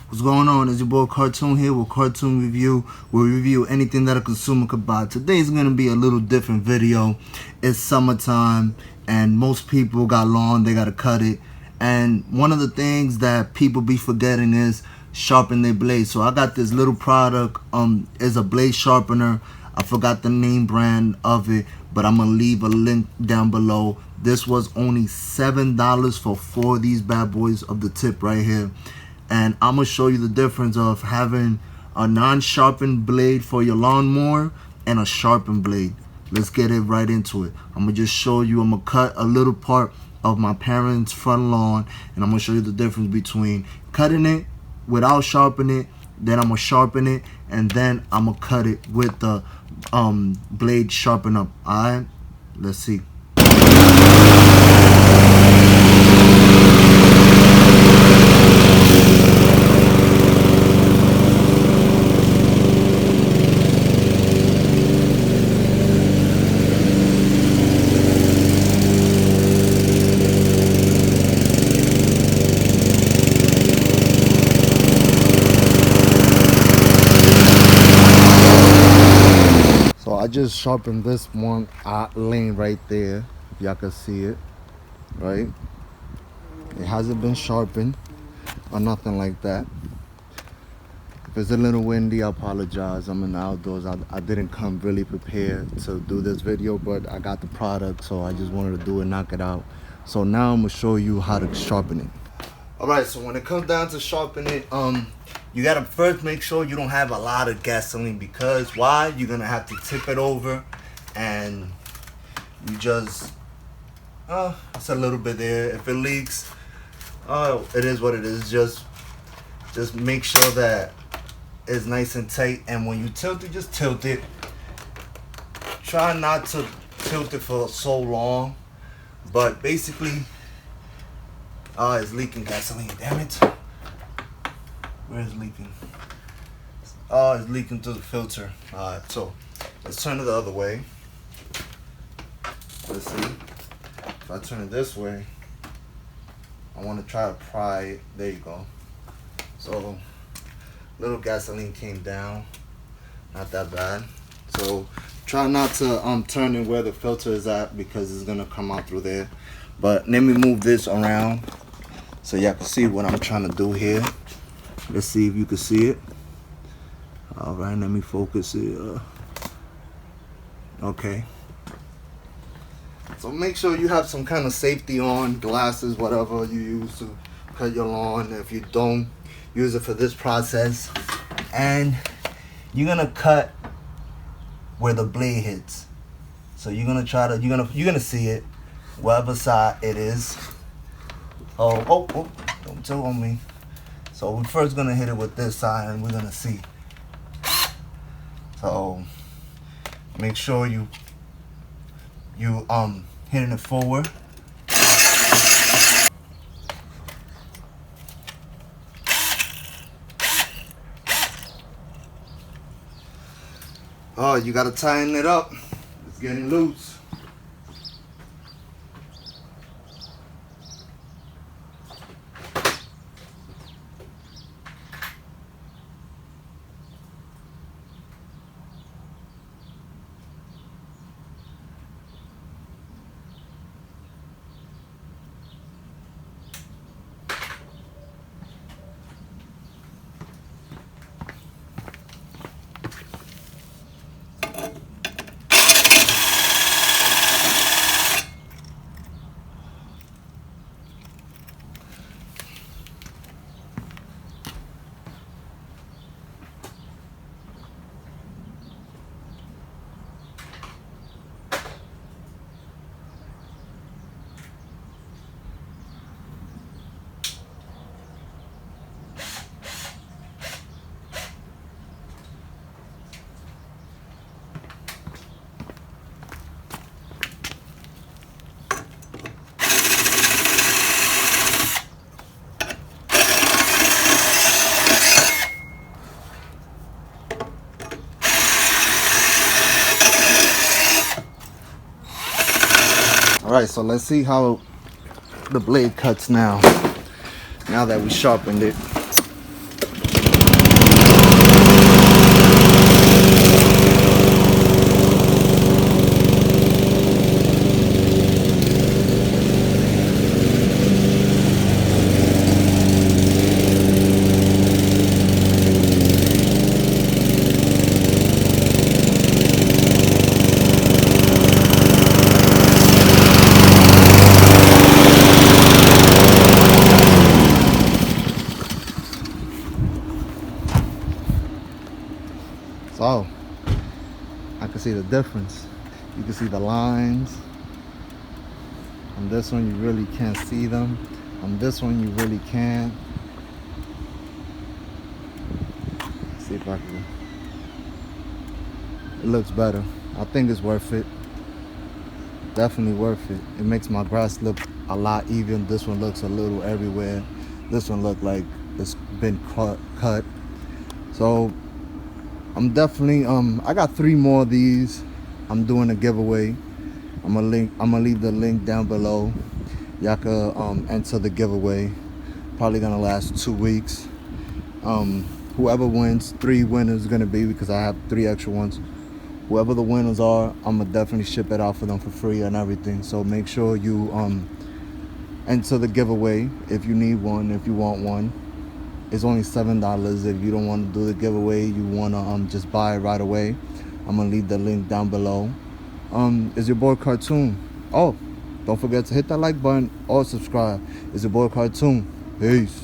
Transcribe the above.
What's going on? It's your boy Kartoon here with Kartoon Review. We'll review anything that a consumer could buy. Today's going to be a little different video. It's summertime and most people got lawn, they got to cut it. And one of the things that people be forgetting is sharpen their blade. So I got this little product. It's a blade sharpener. I forgot the name brand of it, but I'm going to leave a link down below. This was only $7 for 4 of these bad boys of the tip right here. And I'm going to show you the difference of having a non-sharpened blade for your lawnmower and a sharpened blade. Let's get it right into it. I'm going to just show you, I'm going to cut a little part of my parents' front lawn, and I'm going to show you the difference between cutting it without sharpening it, then I'm going to sharpen it, and then I'm going to cut it with the blade sharpen up. Alright, let's see. I just sharpened this one lane right there, if y'all can see it, right? It hasn't been sharpened or nothing like that. If it's a little windy, I apologize. I'm in the outdoors. I didn't come really prepared to do this video, but I got the product, so I just wanted to do it, knock it out. So now I'm gonna show you how to sharpen it. All right, so when it comes down to sharpen it, you gotta first make sure you don't have a lot of gasoline, because why? You're gonna have to tip it over, and you just it's a little bit there. If it leaks, it is what it is. Just make sure that it's nice and tight, and when you tilt it, just tilt it. Try not to tilt it for so long, but basically it's leaking gasoline, damn it. Where is leaking? Oh, it's leaking through the filter. Alright, so let's turn it the other way. Let's see. If I turn it this way, I want to try to pry it. There you go. So little gasoline came down. Not that bad. So try not to turn it where the filter is at, because it's gonna come out through there. But let me move this around so y'all can see what I'm trying to do here. Let's see if you can see it. All right, let me focus it. Okay. So make sure you have some kind of safety on, glasses, whatever you use to cut your lawn. If you don't, use it for this process. And you're gonna cut where the blade hits. So you're gonna try to, you're gonna see it, whatever side it is. Oh, don't tell on me. So we're first gonna hit it with this side, and we're gonna see. So make sure you hitting it forward. Oh, you gotta tighten it up. It's getting loose. Alright, so let's see how the blade cuts now that we sharpened it. So I can see the difference. You can see the lines. On this one you really can't see them. On this one you really can. Let's see if I can. It looks better. I think it's worth it. Definitely worth it. It makes my grass look a lot even. This one looks a little everywhere. This one look like it's been cut. So I'm definitely I got 3 more of these. I'm doing a giveaway. I'm gonna leave the link down below. Y'all can enter the giveaway. Probably gonna last 2 weeks. Whoever wins, 3 winners gonna be, because I have 3 extra ones. Whoever the winners are, I'm gonna definitely ship it out for them for free and everything. So make sure you enter the giveaway if you need one, if you want one. It's only $7. If you don't want to do the giveaway, you wanna just buy it right away, I'm gonna leave the link down below. It's your boy Kartoon. Oh, don't forget to hit that like button or subscribe. It's your boy Kartoon. Peace.